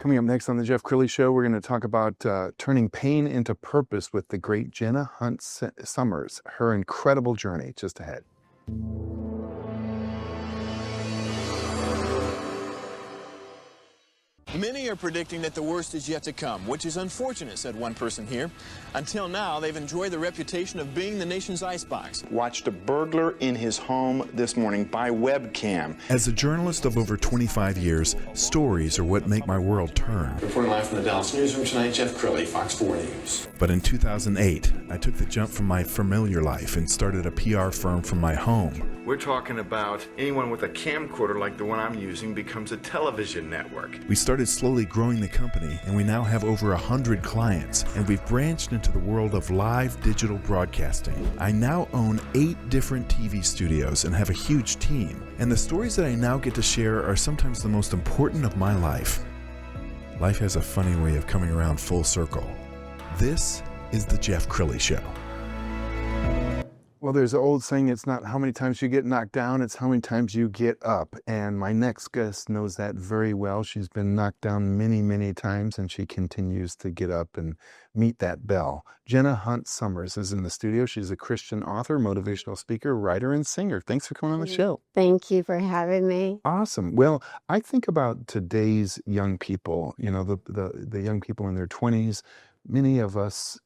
Coming up next on the Jeff Crilley Show, we're going to talk about turning pain into purpose with the great Jenna Hunt Summers. Her incredible journey just ahead. Many are predicting that the worst is yet to come, which is unfortunate, said one person here. Until now, they've enjoyed the reputation of being the nation's icebox. Watched a burglar in his home this morning by webcam. As a journalist of over 25 years, stories are what make my world turn. Reporting live from the Dallas newsroom tonight, Jeff Crilley, Fox 4 News. But in 2008, I took the jump from my familiar life and started a PR firm from my home. We're talking about anyone with a camcorder like the one I'm using becomes a television network. We started slowly growing the company, and we now have over 100 clients, and we've branched into the world of live digital broadcasting. I now own 8 different TV studios and have a huge team, and the stories that I now get to share are sometimes the most important of my life. Life has a funny way of coming around full circle. This is the Jeff Crilley Show. Well, there's an old saying, it's not how many times you get knocked down, it's how many times you get up. And my next guest knows that very well. She's been knocked down many, many times, and she continues to get up and meet that bell. Jenna Hunt Summers is in the studio. She's a Christian author, motivational speaker, writer, and singer. Thanks for coming on the show. Thank you for having me. Awesome. Well, I think about today's young people, you know, the young people in their 20s. Many of us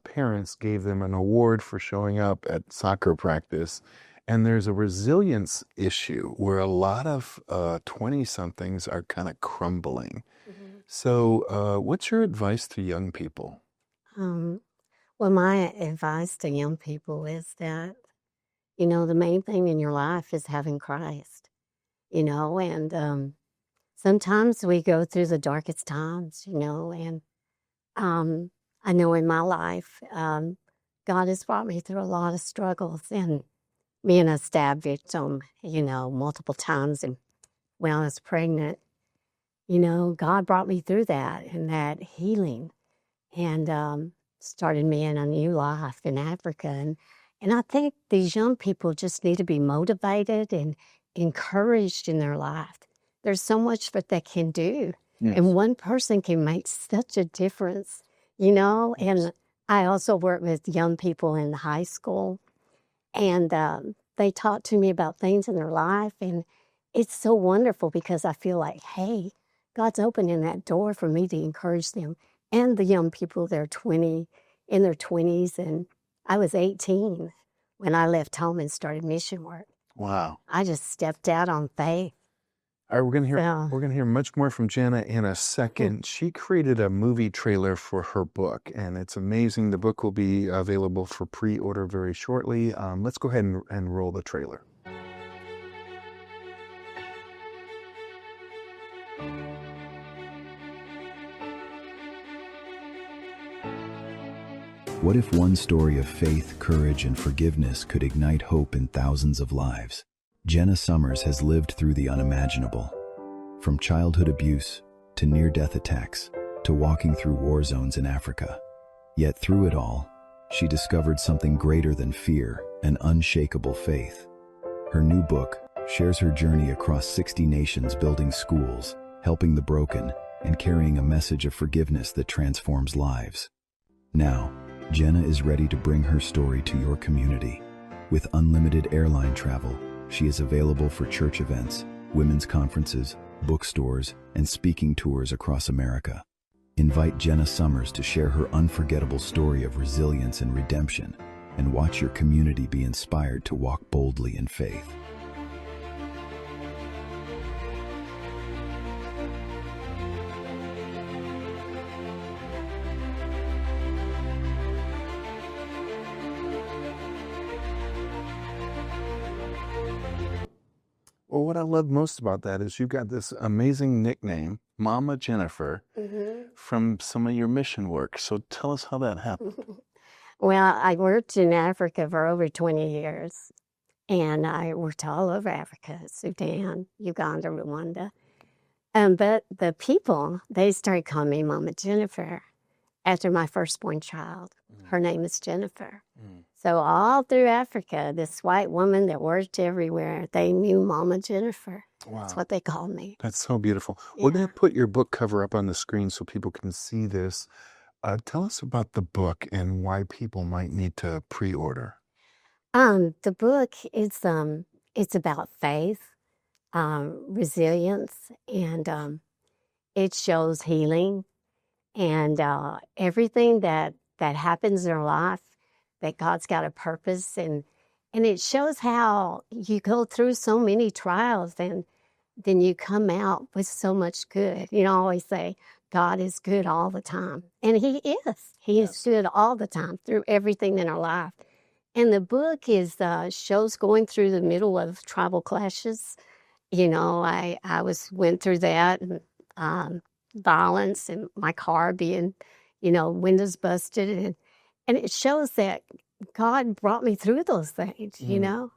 parents gave them an award for showing up at soccer practice. And there's a resilience issue where a lot of 20-somethings are kind of crumbling. Mm-hmm. So what's your advice to young people? Well, my advice to young people is that, you know, the main thing in your life is having Christ, you know, and sometimes we go through the darkest times, you know, and I know in my life, God has brought me through a lot of struggles, and being a stab victim, you know, multiple times, and when I was pregnant, you know, God brought me through that and that healing, and started me in a new life in Africa, and I think these young people just need to be motivated and encouraged in their life. There's so much that they can do. Yes. And one person can make such a difference, you know. And I also work with young people in high school, and they talk to me about things in their life. And it's so wonderful because I feel like, hey, God's opening that door for me to encourage them. And the young people, they're in their 20s. And I was 18 when I left home and started mission work. Wow. I just stepped out on faith. All right, we're gonna hear much more from Jenna in a second. She created a movie trailer for her book, and it's amazing. The book will be available for pre-order very shortly. Let's go ahead and roll the trailer. What if one story of faith, courage, and forgiveness could ignite hope in thousands of lives? Jenna Summers has lived through the unimaginable. From childhood abuse, to near-death attacks, to walking through war zones in Africa. Yet through it all, she discovered something greater than fear, an unshakable faith. Her new book shares her journey across 60 nations, building schools, helping the broken, and carrying a message of forgiveness that transforms lives. Now, Jenna is ready to bring her story to your community. With unlimited airline travel, she is available for church events, women's conferences, bookstores, and speaking tours across America. Invite Jenna Summers to share her unforgettable story of resilience and redemption, and watch your community be inspired to walk boldly in faith. Well, what I love most about that is you've got this amazing nickname, Mama Jennifer, from some of your mission work. So tell us how that happened. Well, I worked in Africa for over 20 years, and I worked all over Africa, Sudan, Uganda, Rwanda. But the people, they started calling me Mama Jennifer after my firstborn child. Her name is Jennifer. So all through Africa, this white woman that worked everywhere, they knew Mama Jennifer. That's Wow. what they called me. That's so beautiful. We're going Yeah. to put your book cover up on the screen so people can see this. Tell us about the book and why people might need to pre-order. The book is it's about faith, resilience, and it shows healing and everything that happens in our life, that God's got a purpose, and it shows how you go through so many trials and then you come out with so much good. You know, I always say God is good all the time, and He is. He is good all the time through everything in our life. And the book is shows going through the middle of tribal clashes. You know, I went through that, and violence, and my car being, windows busted, and it shows that God brought me through those things. You know,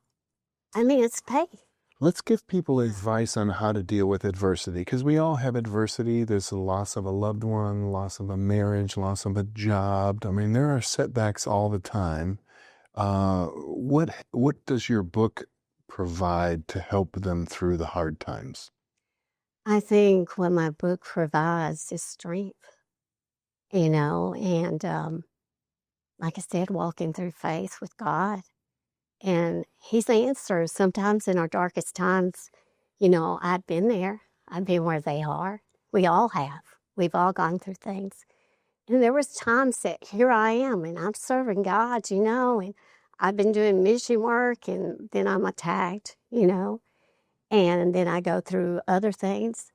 I mean, it's faith. Let's give people advice on how to deal with adversity, because we all have adversity. There's the loss of a loved one, loss of a marriage, loss of a job. I mean, there are setbacks all the time. What does your book provide to help them through the hard times? I think what my book provides is strength, and like I said, walking through faith with God. And He's the answer. Sometimes in our darkest times, I've been there. I've been where they are. We all have. We've all gone through things. And there was times that here I am, and I'm serving God, and I've been doing mission work, and then I'm attacked, and then I go through other things.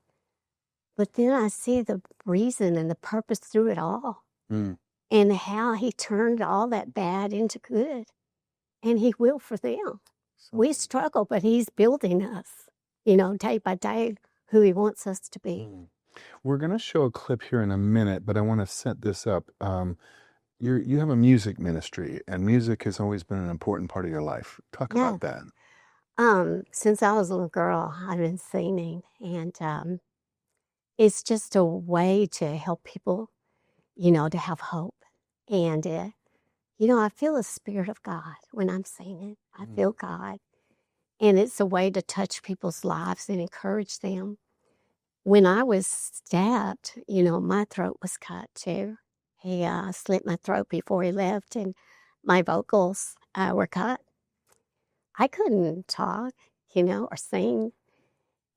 But then I see the reason and the purpose through it all, and how He turned all that bad into good. And He will for them. We struggle, but He's building us, day by day, who He wants us to be. We're going to show a clip here in a minute, but I want to set this up. You have a music ministry, and music has always been an important part of your life. Talk about that. Since I was a little girl, I've been singing, and it's just a way to help people, to have hope. And I feel the Spirit of God when I'm singing. I feel God. And it's a way to touch people's lives and encourage them. When I was stabbed, my throat was cut too. He slit my throat before he left, and my vocals were cut. I couldn't talk, or sing.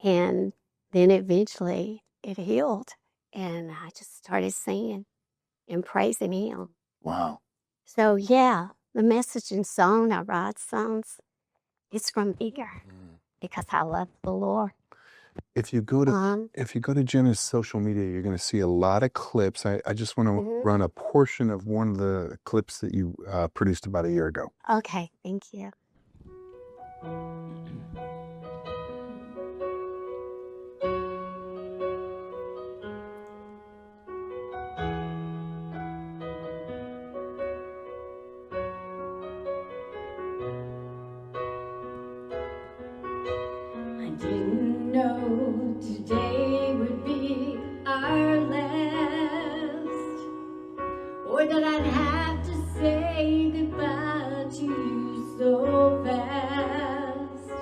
And then eventually it healed, and I just started singing and praising Him. Wow. So, the message and song, I write songs, it's from here because I love the Lord. If you go to Jenna's social media, you're going to see a lot of clips. I just want to run a portion of one of the clips that you produced about a year ago. Okay, thank you. Didn't know today would be our last, or that I'd have to say goodbye to you so fast.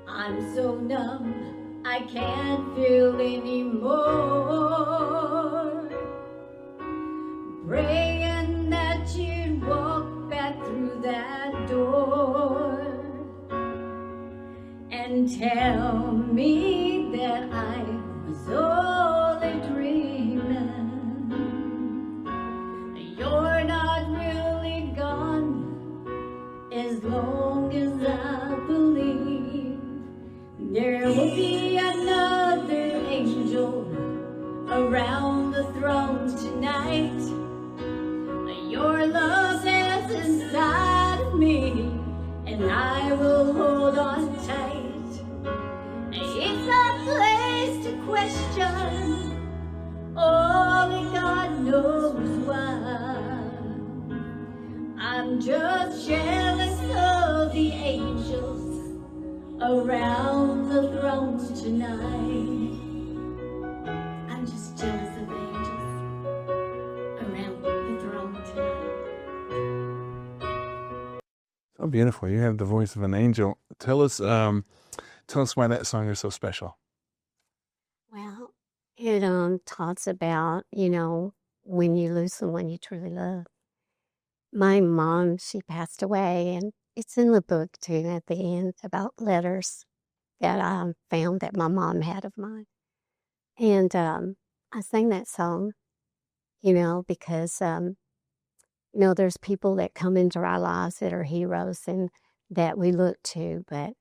I'm so numb, I can't feel anymore, praying that you'd walk back through that door and tell me that I was only dreaming. You're not really gone as long as I believe. There will be another angel around the throne tonight. Your love is inside of me, and I will hold on tight. It's a place to question, only God knows why. I'm just jealous of the angels around the throne tonight. I'm just jealous of the angels around the throne tonight. Oh, beautiful. You have the voice of an angel. Tell us why that song is so special. Well, it talks about, when you lose someone you truly love. My mom, she passed away, and it's in the book too at the end about letters that I found that my mom had of mine. And I sang that song, because there's people that come into our lives that are heroes and that we look to, but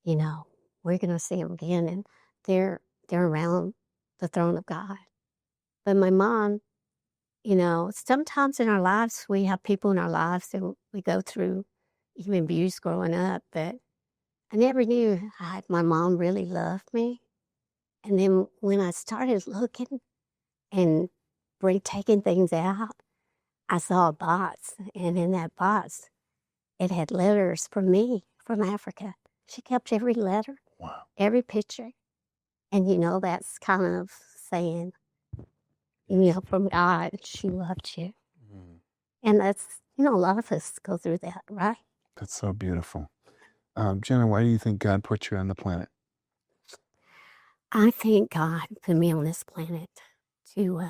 we're gonna see them again, and they're around the throne of God. But my mom, sometimes in our lives we have people in our lives that we go through even abuse growing up, but I never knew my mom really loved me. And then when I started looking and taking things out, I saw a box, and in that box, it had letters from me from Africa. She kept every letter, Wow. every picture. And that's kind of saying, from God, she loved you. Mm. And that's, a lot of us go through that, right? That's so beautiful. Jenna, why do you think God put you on the planet? I think God put me on this planet to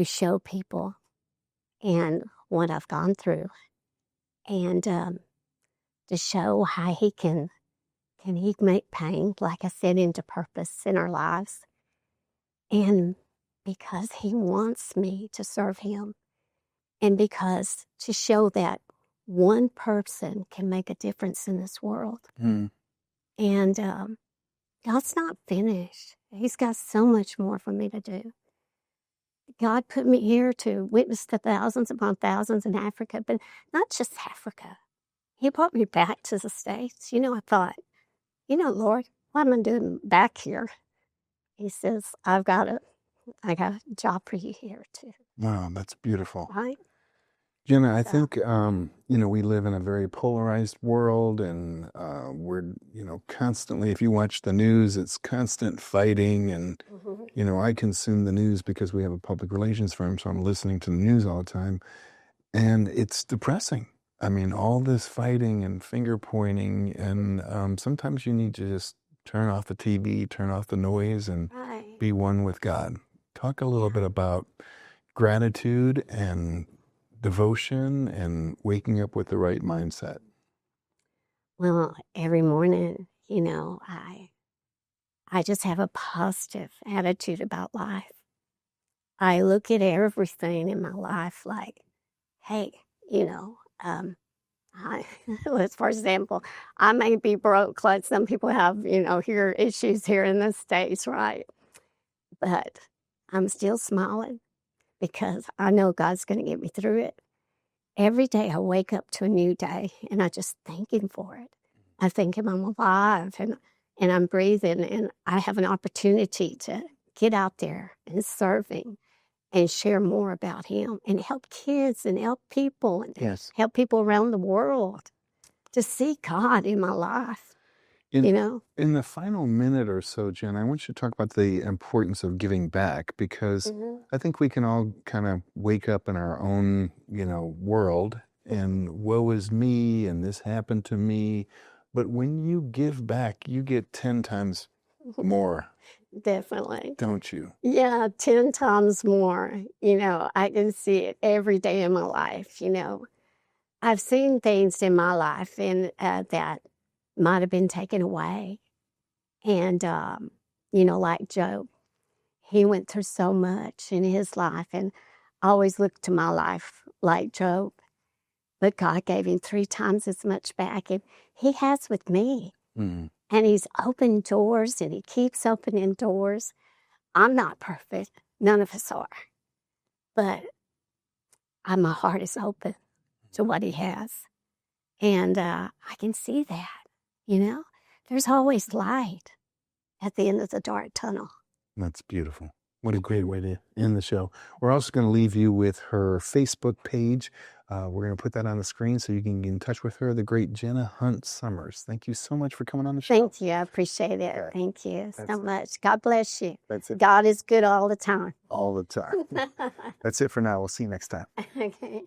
show people and what I've gone through, and to show how He can He make pain, like I said, into purpose in our lives, and because He wants me to serve Him, and because to show that one person can make a difference in this world. Mm. And God's not finished. He's got so much more for me to do. God put me here to witness to thousands upon thousands in Africa, but not just Africa. He brought me back to the States. I thought, Lord, what am I doing back here? He says, I got a job for you here too. Wow, that's beautiful. Right? Jenna, I think, we live in a very polarized world, and we're, constantly, if you watch the news, it's constant fighting. And, I consume the news because we have a public relations firm, so I'm listening to the news all the time. And it's depressing. I mean, all this fighting and finger pointing, and sometimes you need to just turn off the TV, turn off the noise, and be one with God. Talk a little bit about gratitude and devotion and waking up with the right mindset. Well, every morning, I just have a positive attitude about life. I look at everything in my life like, hey, for example, I may be broke, like some people have, here issues here in the States, right? But I'm still smiling because I know God's going to get me through it. Every day I wake up to a new day, and I just thank Him for it. I thank Him I'm alive, and I'm breathing, and I have an opportunity to get out there and serving and share more about Him and help kids and help people and help people around the world to see God in my life. In the final minute or so, Jen, I want you to talk about the importance of giving back, because I think we can all kind of wake up in our own, world, and woe is me, and this happened to me. But when you give back, you get 10 times more. Definitely. Don't you? Yeah, 10 times more. I can see it every day in my life. I've seen things in my life and that might have been taken away. And, like Job, he went through so much in his life, and I always look to my life like Job. But God gave him 3 times as much back, and He has with me. Mm. And He's opened doors, and He keeps opening doors. I'm not perfect. None of us are. But my heart is open to what He has. And I can see that, There's always light at the end of the dark tunnel. That's beautiful. What a great way to end the show. We're also going to leave you with her Facebook page. We're going to put that on the screen so you can get in touch with her, the great Jenna Hunt Summers. Thank you so much for coming on the show. Thank you. I appreciate it. Okay. Thank you so much. God bless you. That's it. God is good all the time. All the time. That's it for now. We'll see you next time. Okay.